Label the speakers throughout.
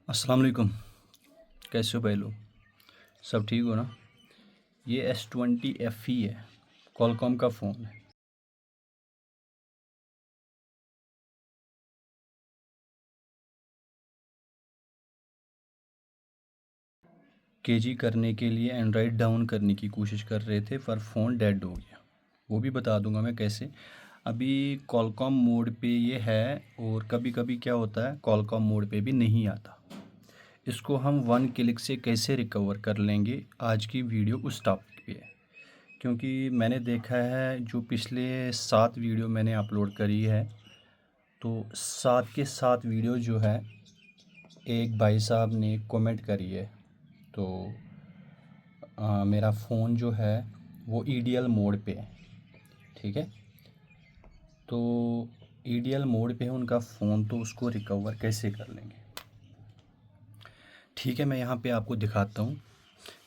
Speaker 1: अस्सलाम वालेकुम। कैसे हो भाई लोग? सब ठीक हो ना? ये S20 FE है, कॉलकॉम का फ़ोन है। केजी करने के लिए एंड्रॉयड डाउन करने की कोशिश कर रहे थे पर फ़ोन डेड हो गया। वो भी बता दूंगा मैं कैसे। अभी कॉलकॉम मोड पे ये है और कभी कभी क्या होता है कॉलकॉम मोड पे भी नहीं आता। इसको हम वन क्लिक से कैसे रिकवर कर लेंगे, आज की वीडियो उस टॉपिक पे है। क्योंकि मैंने देखा है जो पिछले 7 वीडियो मैंने अपलोड करी है, तो 7 के 7 वीडियो जो है एक भाई साहब ने कमेंट करी है। तो मेरा फ़ोन जो है वो ईडीएल मोड पे है, ठीक है। तो ईडीएल मोड पे है उनका फ़ोन, तो उसको रिकवर कैसे कर लेंगे? ठीक है, मैं यहाँ पे आपको दिखाता हूँ।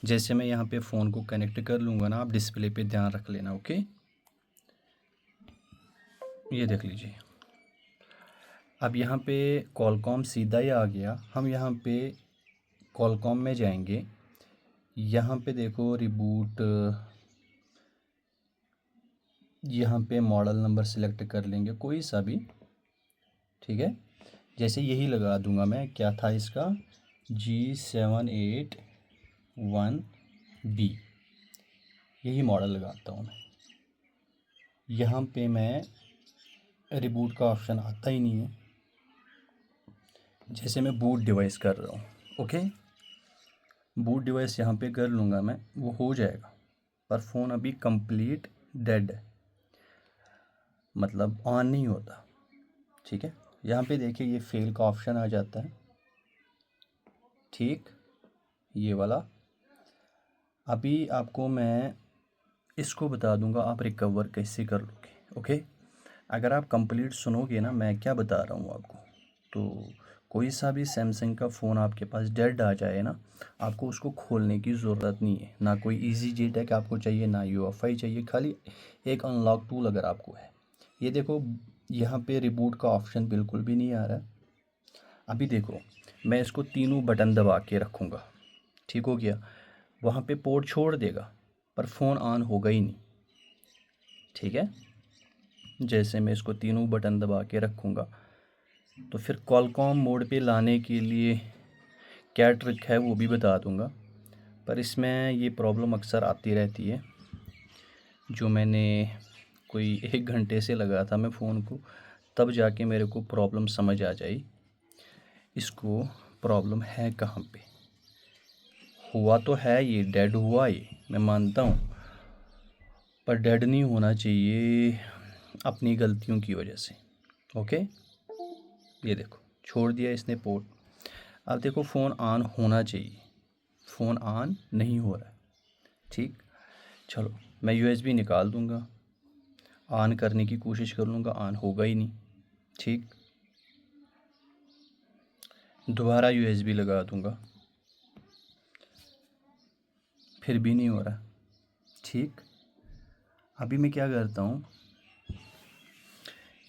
Speaker 1: जैसे मैं यहाँ पे फ़ोन को कनेक्ट कर लूँगा ना, आप डिस्प्ले पे ध्यान रख लेना, ओके। ये देख लीजिए, अब यहाँ पे कॉलकॉम सीधा ही आ गया। हम यहाँ पे कॉलकॉम में जाएंगे, यहाँ पे देखो रिबूट, यहाँ पे मॉडल नंबर सेलेक्ट कर लेंगे कोई सा भी, ठीक है। जैसे यही लगा दूंगा मैं, क्या था इसका, G781B, यही मॉडल लगाता हूँ मैं। यहाँ पे मैं रिबूट का ऑप्शन आता ही नहीं है। जैसे मैं बूट डिवाइस कर रहा हूँ, ओके, बूट डिवाइस यहाँ पे कर लूँगा मैं, वो हो जाएगा। पर फ़ोन अभी कंप्लीट डेड है, मतलब ऑन नहीं होता, ठीक है। यहाँ पे देखिए ये फेल का ऑप्शन आ जाता है, ठीक, ये वाला। अभी आपको मैं इसको बता दूंगा आप रिकवर कैसे कर लोगे, ओके। अगर आप कंप्लीट सुनोगे ना मैं क्या बता रहा हूँ आपको, तो कोई सा भी सैमसंग का फ़ोन आपके पास डेड आ जाए ना, आपको उसको खोलने की ज़रूरत नहीं है। ना कोई इजी जी टैग आपको चाहिए, ना यूएफआई चाहिए, खाली एक अनलॉक टूल अगर आपको है। ये देखो यहाँ पे रिबूट का ऑप्शन बिल्कुल भी नहीं आ रहा है। अभी देखो मैं इसको तीनों बटन दबा के रखूँगा, ठीक हो गया। वहाँ पे पोर्ट छोड़ देगा पर फ़ोन ऑन होगा ही नहीं, ठीक है। जैसे मैं इसको तीनों बटन दबा के रखूँगा, तो फिर कॉलकॉम मोड पे लाने के लिए क्या ट्रिक है वो भी बता दूँगा। पर इसमें ये प्रॉब्लम अक्सर आती रहती है, जो मैंने कोई 1 घंटे से लगा था मैं फ़ोन को, तब जाके मेरे को प्रॉब्लम समझ आ जाई इसको प्रॉब्लम है कहाँ पे। हुआ तो है, ये डेड हुआ, ये मैं मानता हूँ, पर डेड नहीं होना चाहिए अपनी गलतियों की वजह से, ओके। ये देखो छोड़ दिया इसने पोर्ट। अब देखो फ़ोन ऑन होना चाहिए, फ़ोन ऑन नहीं हो रहा है, ठीक। चलो मैं यूएसबी निकाल दूंगा, ऑन करने की कोशिश कर लूँगा, ऑन होगा ही नहीं, ठीक। दोबारा यूएसबी लगा दूंगा, फिर भी नहीं हो रहा, ठीक। अभी मैं क्या करता हूँ,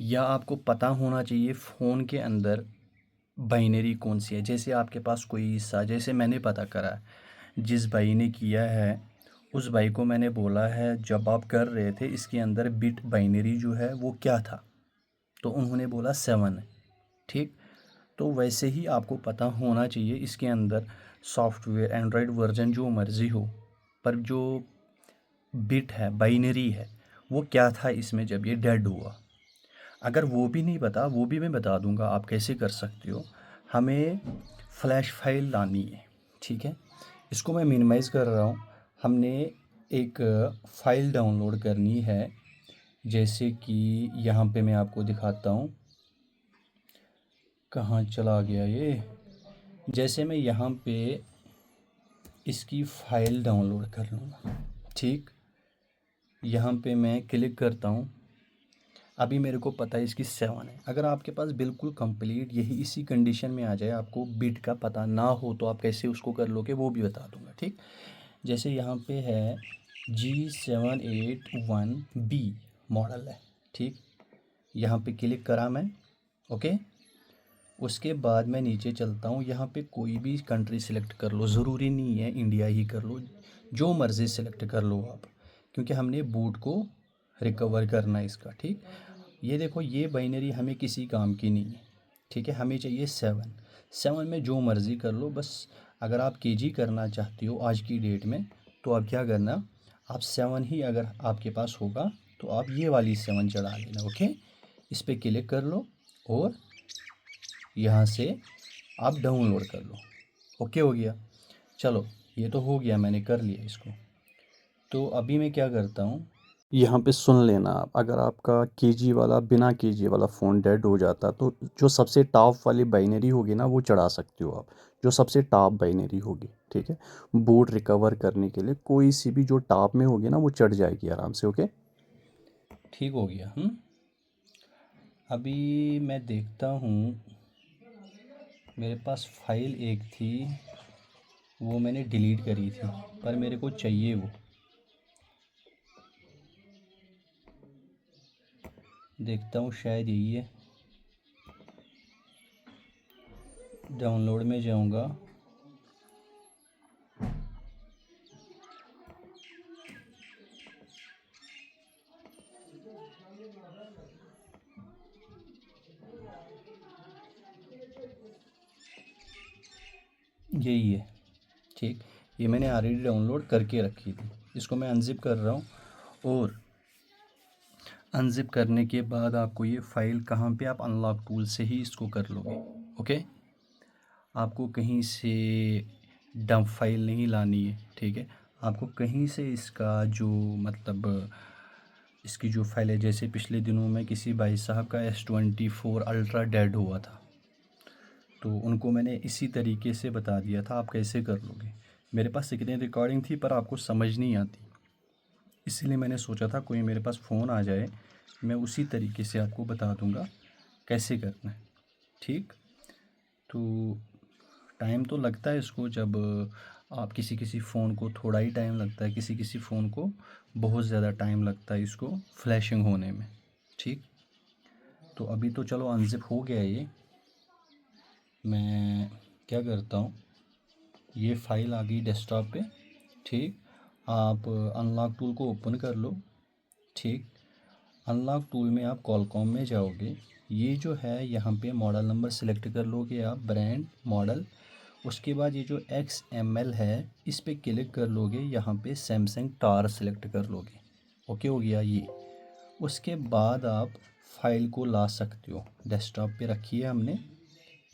Speaker 1: या आपको पता होना चाहिए फ़ोन के अंदर बाइनरी कौन सी है। जैसे आपके पास कोई सा, जैसे मैंने पता करा, जिस भाई ने किया है उस भाई को मैंने बोला है जब आप कर रहे थे इसके अंदर बिट बाइनरी जो है वो क्या था, तो उन्होंने बोला 7 है, ठीक। तो वैसे ही आपको पता होना चाहिए इसके अंदर सॉफ्टवेयर एंड्रॉयड वर्जन जो मर्ज़ी हो, पर जो बिट है बाइनरी है वो क्या था इसमें जब ये डेड हुआ। अगर वो भी नहीं पता, वो भी मैं बता दूंगा आप कैसे कर सकते हो। हमें फ्लैश फाइल लानी है, ठीक है। इसको मैं मिनिमाइज़ कर रहा हूँ। हमने एक फ़ाइल डाउनलोड करनी है, जैसे कि यहाँ पे मैं आपको दिखाता हूँ, कहाँ चला गया ये। जैसे मैं यहाँ पे इसकी फ़ाइल डाउनलोड कर लूँगा, ठीक। यहाँ पे मैं क्लिक करता हूँ, अभी मेरे को पता है इसकी 7 है। अगर आपके पास बिल्कुल कंप्लीट यही इसी कंडीशन में आ जाए, आपको बिट का पता ना हो, तो आप कैसे उसको कर लोगे वो भी बता दूंगा, ठीक। जैसे यहाँ पे है G781B मॉडल है, ठीक। यहाँ पे क्लिक करा मैं, ओके। उसके बाद मैं नीचे चलता हूँ, यहाँ पे कोई भी कंट्री सिलेक्ट कर लो, ज़रूरी नहीं है इंडिया ही कर लो, जो मर्ज़ी सिलेक्ट कर लो आप, क्योंकि हमने बूट को रिकवर करना है इसका। ठीक, ये देखो ये बाइनरी हमें किसी काम की नहीं है, ठीक है, हमें चाहिए 7 में जो मर्ज़ी कर लो बस। अगर आप केजी करना चाहते हो आज की डेट में, तो आप क्या करना, आप 7 ही अगर आपके पास होगा तो आप ये वाली 7 चढ़ा लेना। ओके, इस पर क्लिक कर लो और यहाँ से आप डाउनलोड कर लो। ओके हो गया, चलो ये तो हो गया, मैंने कर लिया इसको। तो अभी मैं क्या करता हूँ, यहाँ पे सुन लेना आप, अगर आपका केजी वाला बिना केजी वाला फ़ोन डेड हो जाता तो जो सबसे टॉप वाली बाइनरी होगी ना वो चढ़ा सकते हो आप, जो सबसे टॉप बाइनरी होगी, ठीक है। बूट रिकवर करने के लिए कोई सी भी जो टॉप में होगी ना वो चढ़ जाएगी आराम से। ओके, ठीक हो गया। अभी मैं देखता हूँ, मेरे पास फाइल एक थी, वो मैंने डिलीट करी थी, पर मेरे को चाहिए वो। देखता हूँ शायद यही है, डाउनलोड में जाऊँगा, यही है। ठीक, ये मैंने ऑलरेडी डाउनलोड करके रखी थी, इसको मैं अनजिप कर रहा हूँ। और अनजिप करने के बाद आपको ये फ़ाइल कहाँ पे, आप अनलॉक टूल से ही इसको कर लोगे। ओके, आपको कहीं से डंप फाइल नहीं लानी है, ठीक है। आपको कहीं से इसका जो मतलब इसकी जो फाइल है, जैसे पिछले दिनों में किसी भाई साहब का S24 अल्ट्रा डेड हुआ था, तो उनको मैंने इसी तरीके से बता दिया था आप कैसे कर लोगे। मेरे पास स्क्रीन रिकॉर्डिंग थी पर आपको समझ नहीं आती, इसीलिए मैंने सोचा था कोई मेरे पास फ़ोन आ जाए, मैं उसी तरीके से आपको बता दूंगा कैसे करना है। ठीक, तो टाइम तो लगता है इसको, जब आप किसी किसी फ़ोन को थोड़ा ही टाइम लगता है, किसी किसी फ़ोन को बहुत ज़्यादा टाइम लगता है इसको फ्लैशिंग होने में। ठीक, तो अभी तो चलो अनजिप हो गया ये। मैं क्या करता हूँ, ये फ़ाइल आ गई डेस्कटॉप पे। ठीक, आप अनलॉक टूल को ओपन कर लो। ठीक, अनलॉक टूल में आप कॉलकॉम में जाओगे, ये जो है यहाँ पे मॉडल नंबर सेलेक्ट कर लोगे आप, ब्रांड मॉडल। उसके बाद ये जो XML है इस पे क्लिक कर लोगे, यहाँ पे सैमसंग टार सेलेक्ट कर लोगे। ओके हो गया ये। उसके बाद आप फाइल को ला सकते हो, डेस्कटॉप पे रखी है हमने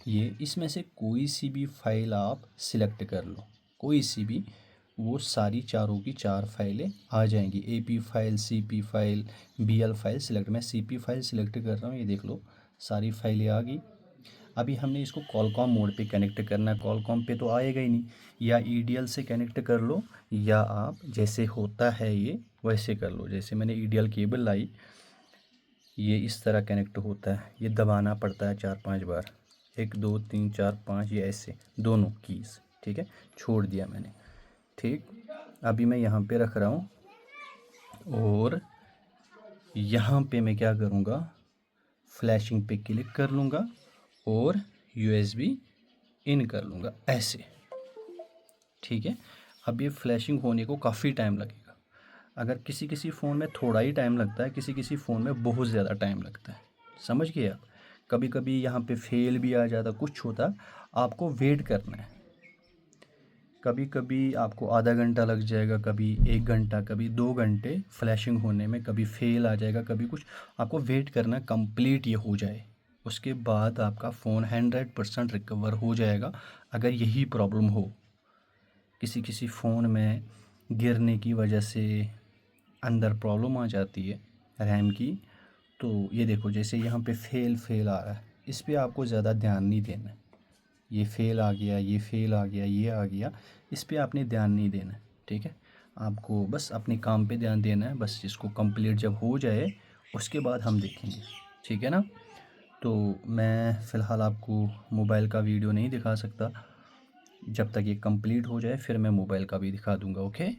Speaker 1: ये, इसमें से कोई सी भी फाइल आप सिलेक्ट कर लो, कोई सी भी, वो सारी चारों की चार फाइलें आ जाएंगी। AP file, CP file, BL file select, मैं CP फाइल सिलेक्ट कर रहा हूँ, ये देख लो सारी फाइलें आ गई। अभी हमने इसको कॉलकॉम मोड पे कनेक्ट करना है, कॉलकॉम पे तो आएगा ही नहीं, या EDL से कनेक्ट कर लो, या आप जैसे होता है ये वैसे कर लो। जैसे मैंने EDL केबल लाई, ये इस तरह कनेक्ट होता है, ये दबाना पड़ता है 4-5 बार, 1 2 3 4 5, ये ऐसे दोनों कीज़। ठीक है, छोड़ दिया मैंने। ठीक, अभी मैं यहाँ पे रख रहा हूँ, और यहाँ पे मैं क्या करूँगा, फ्लैशिंग पे क्लिक कर लूँगा और USB इन कर लूँगा ऐसे। ठीक है, अब ये फ्लैशिंग होने को काफ़ी टाइम लगेगा, अगर किसी किसी फ़ोन में थोड़ा ही टाइम लगता है, किसी किसी फ़ोन में बहुत ज़्यादा टाइम लगता है, समझ गए आप। कभी कभी यहाँ पे फेल भी आ जाता, कुछ होता, आपको वेट करना है। कभी कभी आपको आधा घंटा लग जाएगा, कभी 1 घंटा, कभी 2 घंटे फ्लैशिंग होने में, कभी फेल आ जाएगा, कभी कुछ, आपको वेट करना कंप्लीट ये हो जाए, उसके बाद आपका फ़ोन 100% रिकवर हो जाएगा। अगर यही प्रॉब्लम हो, किसी किसी फ़ोन में गिरने की वजह से अंदर प्रॉब्लम आ जाती है रैम की, तो ये देखो जैसे यहाँ पे फेल फेल आ रहा है, इस पे आपको ज़्यादा ध्यान नहीं देना है। ये फेल आ गया, ये फेल आ गया, ये आ गया, इस पे आपने ध्यान नहीं देना है। ठीक है, आपको बस अपने काम पे ध्यान देना है, बस इसको कंप्लीट जब हो जाए उसके बाद हम देखेंगे। ठीक है ना, तो मैं फ़िलहाल आपको मोबाइल का वीडियो नहीं दिखा सकता, जब तक ये कंप्लीट हो जाए फिर मैं मोबाइल का भी दिखा दूँगा। ओके।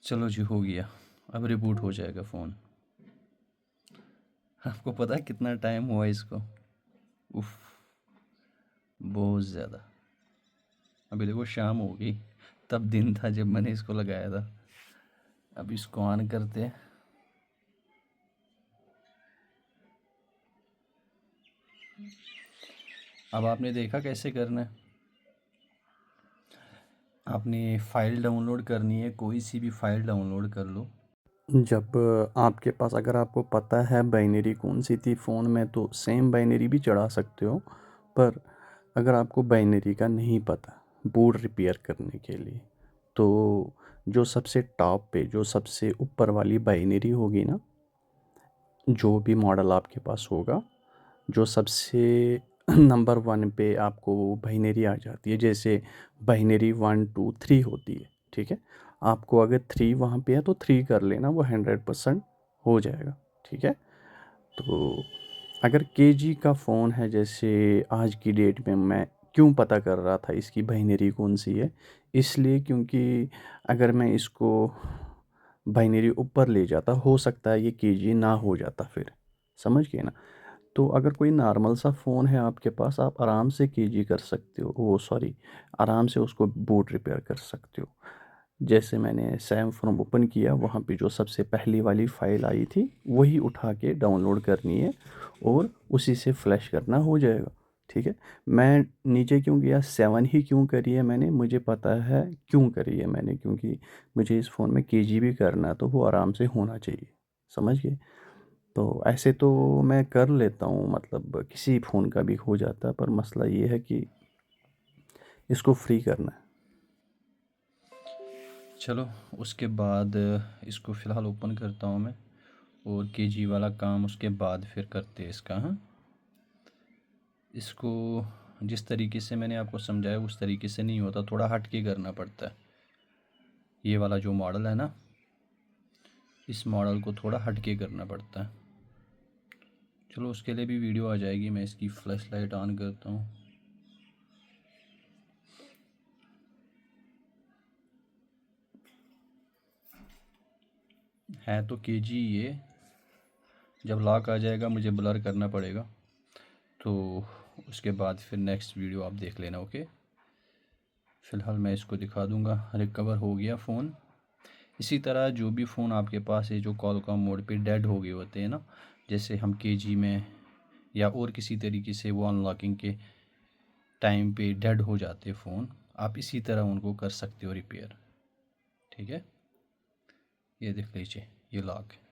Speaker 1: चलो जी, हो गया। अब रिबूट हो जाएगा फ़ोन। आपको पता है कितना टाइम हुआ इसको? उफ, बहुत ज़्यादा। अभी देखो शाम हो गई, तब दिन था जब मैंने इसको लगाया था। अब इसको ऑन करते हैं। अब आपने देखा कैसे करना है। आपने फ़ाइल डाउनलोड करनी है, कोई सी भी फ़ाइल डाउनलोड कर लो। जब आपके पास, अगर आपको पता है बाइनरी कौन सी थी फ़ोन में, तो सेम बाइनरी भी चढ़ा सकते हो। पर अगर आपको बाइनरी का नहीं पता बूट रिपेयर करने के लिए, तो जो सबसे टॉप पे, जो सबसे ऊपर वाली बाइनरी होगी ना, जो भी मॉडल आपके पास होगा, जो सबसे नंबर 1 पे आपको बाइनरी आ जाती है, जैसे बाइनरी 1 2 3 होती है, ठीक है। आपको अगर 3 वहाँ पे है तो 3 कर लेना, वो 100% हो जाएगा, ठीक है। तो अगर केजी का फ़ोन है, जैसे आज की डेट में मैं क्यों पता कर रहा था इसकी बाइनरी कौन सी है, इसलिए क्योंकि अगर मैं इसको बाइनरी ऊपर ले जाता, हो सकता है ये केजी ना हो जाता फिर, समझ गए ना। तो अगर कोई नॉर्मल सा फ़ोन है आपके पास, आप आराम से केजी कर सकते हो, वो सॉरी, आराम से उसको बूट रिपेयर कर सकते हो। जैसे मैंने सैम फ्रॉम ओपन किया, वहाँ पे जो सबसे पहली वाली फ़ाइल आई थी वही उठा के डाउनलोड करनी है और उसी से फ्लैश करना, हो जाएगा, ठीक है। मैं नीचे क्यों गया, 7 ही क्यों करी है मैंने, मुझे पता है क्यों करी है मैंने, क्योंकि मुझे इस फ़ोन में केजी भी करना है, तो वो आराम से होना चाहिए, समझ गए। तो ऐसे तो मैं कर लेता हूँ, मतलब किसी फ़ोन का भी हो जाता है, पर मसला ये है कि इसको फ्री करना है। चलो, उसके बाद इसको फ़िलहाल ओपन करता हूँ मैं, और केजी वाला काम उसके बाद फिर करते हैं इसका। हाँ, इसको जिस तरीके से मैंने आपको समझाया उस तरीके से नहीं होता, थोड़ा हट के करना पड़ता है। ये वाला जो मॉडल है ना, इस मॉडल को थोड़ा हट के करना पड़ता है। चलो, उसके लिए भी वीडियो आ जाएगी। मैं इसकी फ्लैश लाइट ऑन करता हूँ। है तो केजी ये, जब लॉक आ जाएगा मुझे ब्लर करना पड़ेगा, तो उसके बाद फिर नेक्स्ट वीडियो आप देख लेना, ओके। फ़िलहाल मैं इसको दिखा दूंगा, रिकवर हो गया फ़ोन। इसी तरह जो भी फ़ोन आपके पास है जो कॉलकॉम मोड पे डेड हो गए होते हैं ना, जैसे हम केजी में या और किसी तरीके से वो अनलॉकिंग के टाइम पे डेड हो जाते फ़ोन, आप इसी तरह उनको कर सकते हो रिपेयर, ठीक है। ये देख लीजिए, ये लॉक है।